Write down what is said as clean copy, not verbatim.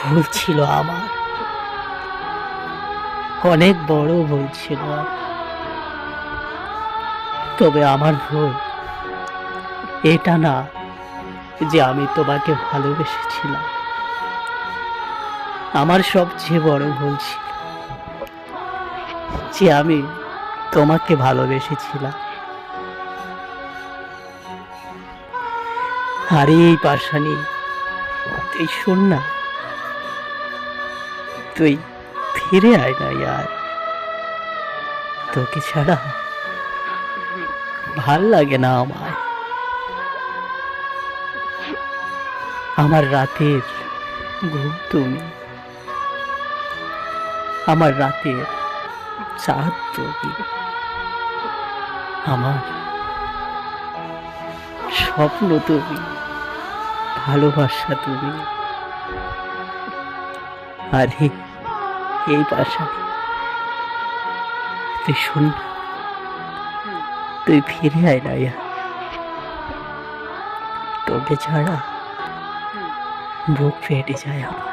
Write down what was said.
ভুল ছিল আমার, অনেক বড় ভুল ছিল। তবে আমার ভুল এটা না যে আমি তোমাকে ভালোবেসেছিলাম। আমার সবচেয়ে বড় ভুল ছিল যে আমি তোমাকে ভালোবেসেছিলাম। আর এই পাশানি, তুই শোন না, তুই ফিরে আয় না ইয়ার। তোকে ছাড়া ভাল লাগে না আমায়। আমার রাতের ঘুম তুমি, আমার রাতের চাঁদ তুমি, আমার স্বপ্ন তুমি, ভালোবাসা তুমি। আর এই পাশানি, তুই শোন না, তুই ফিরে আয় না ইয়ার। তোকে ছাড়া বুক ফেটে যায় আমার।